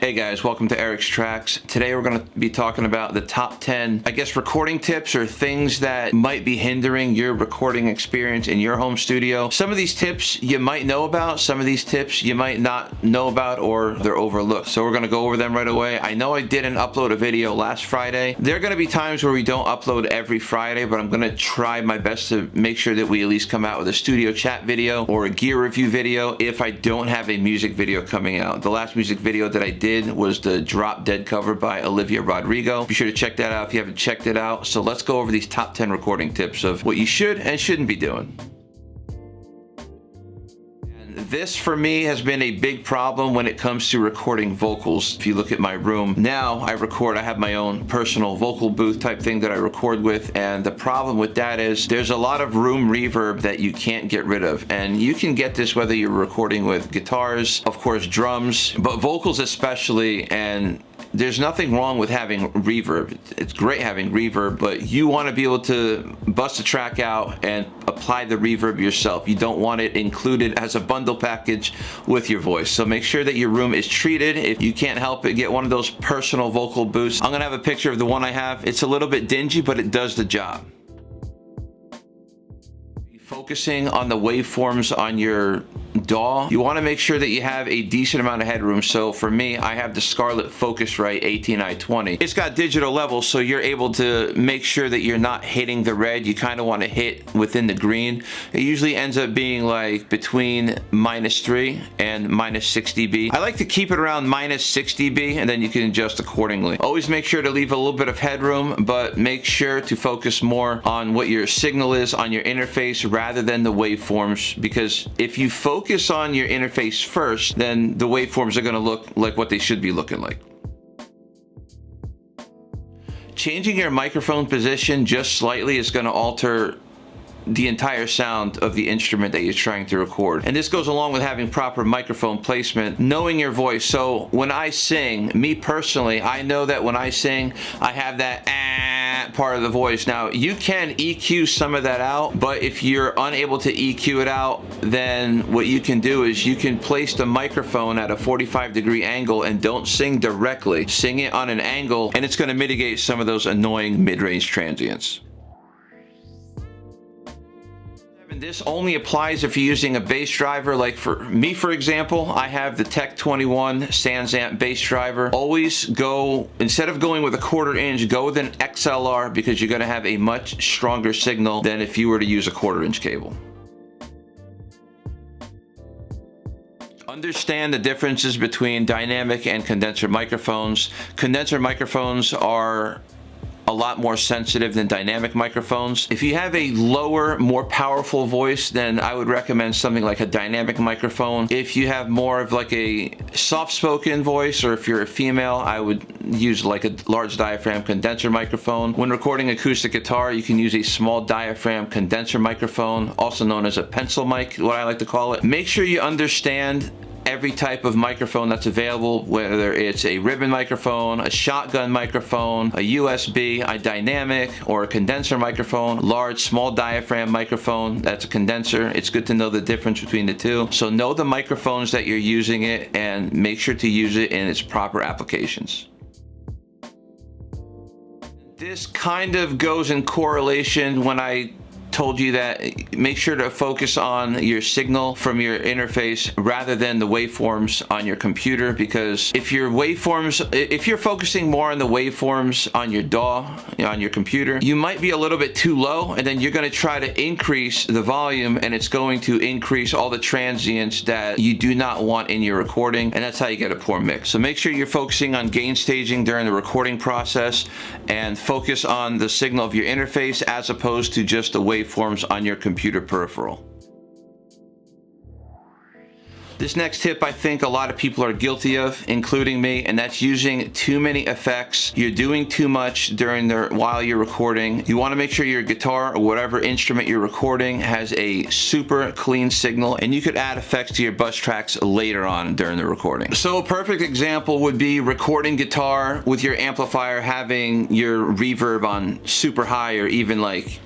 Hey guys, welcome to Eric's Tracks. Today we're going to be talking about the top 10, recording tips or things that might be hindering your recording experience in your home studio. Some of these tips you might know about, some of these tips you might not know about, or they're overlooked. So we're going to go over them right away. I know I didn't upload a video last Friday. There are going to be times where we don't upload every Friday, but I'm going to try my best to make sure that we at least come out with a studio chat video or a gear review video if I don't have a music video coming out. The last music video that I did was the Drop Dead cover by Olivia Rodrigo. Be sure to check that out if you haven't checked it out. So let's go over these top 10 recording tips of what you should and shouldn't be doing. This for me has been a big problem when it comes to recording vocals. If you look at my room now, I have my own personal vocal booth type thing that I record with, and the problem with that is there's a lot of room reverb that you can't get rid of, and you can get this whether you're recording with guitars, of course drums, but vocals especially. And there's nothing wrong with having reverb. It's great having reverb, but you want to be able to bust a track out and apply the reverb yourself. You don't want it included as a bundle package with your voice. So make sure that your room is treated. If you can't help it, get one of those personal vocal booths. I'm gonna have a picture of the one I have. It's a little bit dingy, but it does the job. Focusing on the waveforms on your DAW, you want to make sure that you have a decent amount of headroom. So for me, I have the Scarlett Focusrite 18i20. It's got digital levels, so you're able to make sure that you're not hitting the red. You kind of want to hit within the green. It usually ends up being like between -3 and -6 dB. I like to keep it around -6 dB, and then you can adjust accordingly. Always make sure to leave a little bit of headroom, but make sure to focus more on what your signal is on your interface rather than the waveforms, because if you focus on your interface first, then the waveforms are going to look like what they should be looking like. Changing your microphone position just slightly is going to alter the entire sound of the instrument that you're trying to record. And this goes along with having proper microphone placement, knowing your voice. So when I sing, me personally, I know that when I sing, I have that part of the voice. Now, you can EQ some of that out, but if you're unable to EQ it out, then what you can do is you can place the microphone at a 45-degree angle and don't sing directly. Sing it on an angle, and it's going to mitigate some of those annoying mid-range transients. This only applies if you're using a bass driver. Like for me, for example, I have the Tech 21 SansAmp bass driver. Always go, instead of going with a 1/4 inch, go with an XLR, because you're going to have a much stronger signal than if you were to use a 1/4 inch cable. Understand the differences between dynamic and condenser microphones. Condenser microphones are a lot more sensitive than dynamic microphones. If you have a lower, more powerful voice, then I would recommend something like a dynamic microphone. If you have more of like a soft-spoken voice, or if you're a female, I would use like a large diaphragm condenser microphone. When recording acoustic guitar, you can use a small diaphragm condenser microphone, also known as a pencil mic, what I like to call it. Make sure you understand every type of microphone that's available, whether it's a ribbon microphone, a shotgun microphone, a USB, a dynamic, or a condenser microphone, large, small diaphragm microphone, that's a condenser. It's good to know the difference between the two. So know the microphones that you're using it and make sure to use it in its proper applications. This kind of goes in correlation when I told you that make sure to focus on your signal from your interface rather than the waveforms on your computer, because if you're focusing more on the waveforms on your DAW, on your computer, you might be a little bit too low, and then you're going to try to increase the volume, and it's going to increase all the transients that you do not want in your recording, and that's how you get a poor mix. So make sure you're focusing on gain staging during the recording process, and focus on the signal of your interface as opposed to just the waveforms on your computer peripheral. This next tip I think a lot of people are guilty of, including me, and that's using too many effects. You're doing too much while you're recording. You want to make sure your guitar or whatever instrument you're recording has a super clean signal, and you could add effects to your bus tracks later on during the recording. So a perfect example would be recording guitar with your amplifier having your reverb on super high, or even like,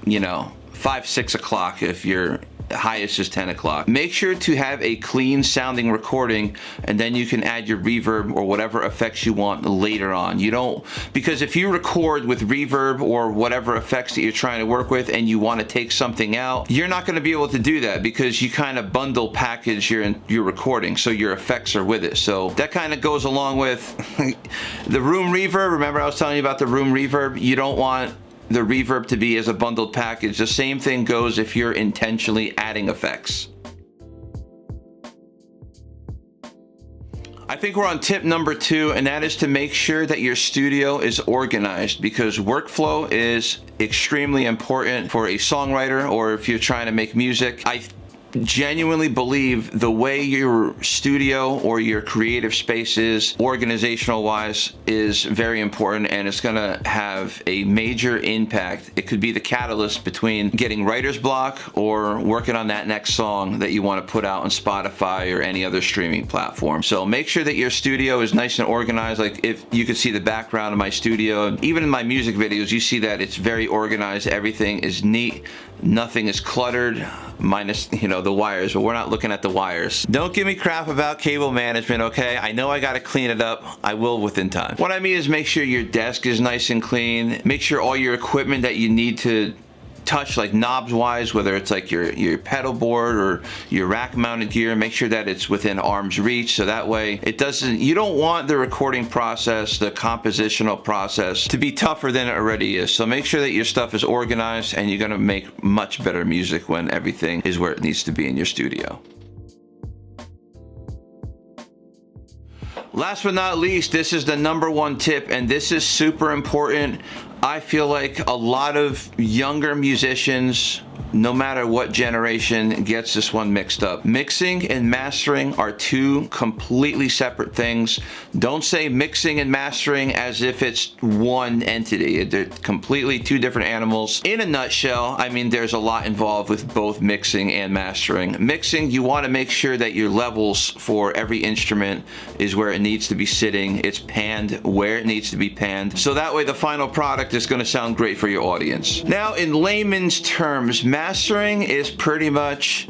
5, 6 o'clock if you're highest is 10 o'clock. Make sure to have a clean sounding recording, and then you can add your reverb or whatever effects you want later on. You don't, because if you record with reverb or whatever effects that you're trying to work with and you want to take something out, you're not going to be able to do that because you kind of bundle package your recording, so your effects are with it. So that kind of goes along with the room reverb. Remember I was telling you about the room reverb? You don't want the reverb to be as a bundled package. The same thing goes if you're intentionally adding effects. I think we're on tip number 2, and that is to make sure that your studio is organized, because workflow is extremely important for a songwriter or if you're trying to make music. I genuinely believe the way your studio or your creative space is organizational wise is very important, and it's gonna have a major impact. It could be the catalyst between getting writer's block or working on that next song that you want to put out on Spotify or any other streaming platform. So make sure that your studio is nice and organized. Like, if you could see the background of my studio, even in my music videos, you see that it's very organized. Everything is neat. Nothing is cluttered, minus, the wires, but we're not looking at the wires. Don't give me crap about cable management, okay? I know I gotta clean it up. I will within time. What I mean is make sure your desk is nice and clean. Make sure all your equipment that you need to touch, like knobs wise, whether it's like your pedal board or your rack mounted gear, make sure that it's within arm's reach, so that way you don't want the recording process, the compositional process, to be tougher than it already is. So make sure that your stuff is organized, and you're gonna make much better music when everything is where it needs to be in your studio. Last but not least, this is the number 1 tip, and this is super important. I feel like a lot of younger musicians, no matter what generation, gets this one mixed up. Mixing and mastering are 2 completely separate things. Don't say mixing and mastering as if it's one entity. They're completely 2 different animals. In a nutshell, I mean, there's a lot involved with both mixing and mastering. Mixing, you want to make sure that your levels for every instrument is where it needs to be sitting. It's panned where it needs to be panned, so that way the final product is going to sound great for your audience. Now, in layman's terms, mastering is pretty much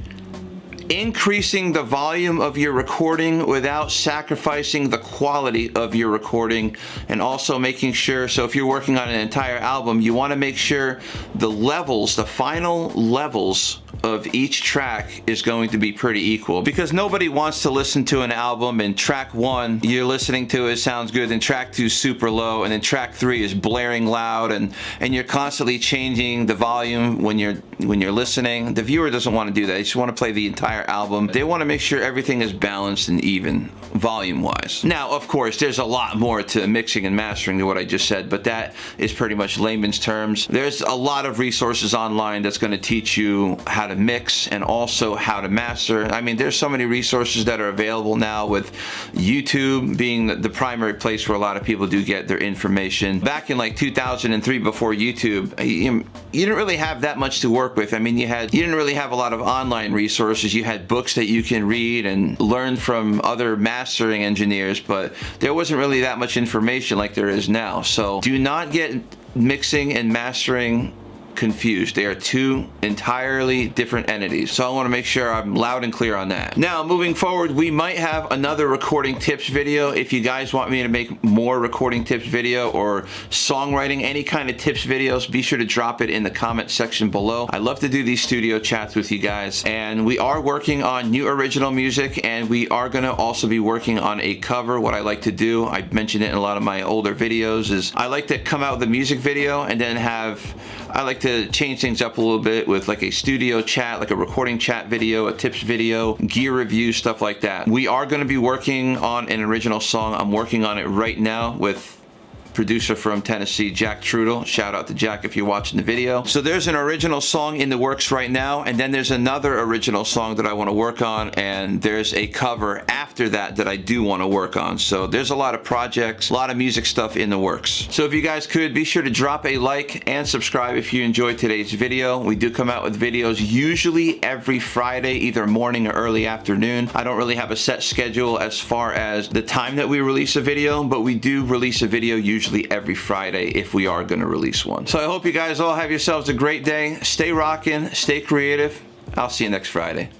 increasing the volume of your recording without sacrificing the quality of your recording, and also making sure, so if you're working on an entire album, you want to make sure the levels, the final levels of each track is going to be pretty equal, because nobody wants to listen to an album and track 1 you're listening to it sounds good, and track 2 is super low, and then track 3 is blaring loud, and you're constantly changing the volume when you're listening. The viewer doesn't want to do that. They just want to play the entire album. They want to make sure everything is balanced and even volume wise. Now, of course, there's a lot more to mixing and mastering than what I just said, but that is pretty much layman's terms. There's a lot of resources online that's going to teach you how to mix and also how to master. I mean, there's so many resources that are available now, with YouTube being the primary place where a lot of people do get their information. Back in like 2003, before YouTube, you didn't really have that much to work with. I mean, you didn't really have a lot of online resources. You had books that you can read and learn from other mastering engineers, but there wasn't really that much information like there is now. So do not get mixing and mastering confused. They are 2 entirely different entities. So I want to make sure I'm loud and clear on that. Now, moving forward, we might have another recording tips video. If you guys want me to make more recording tips video or songwriting, any kind of tips videos, be sure to drop it in the comment section below. I love to do these studio chats with you guys, and we are working on new original music, and we are going to also be working on a cover. What I like to do, I mentioned it in a lot of my older videos, is I like to come out with a music video and then I like to change things up a little bit with like a studio chat, like a recording chat video, a tips video, gear review, stuff like that. We are going to be working on an original song. I'm working on it right now with producer from Tennessee, Jack Trudel. Shout out to Jack if you're watching the video. So there's an original song in the works right now, and then there's another original song that I want to work on, and there's a cover after that that I do want to work on. So there's a lot of projects, a lot of music stuff in the works. So if you guys could, be sure to drop a like and subscribe if you enjoyed today's video. We do come out with videos usually every Friday, either morning or early afternoon. I don't really have a set schedule as far as the time that we release a video, but we do release a video usually every Friday if we are going to release one. So I hope you guys all have yourselves a great day. Stay rocking, stay creative, I'll see you next Friday.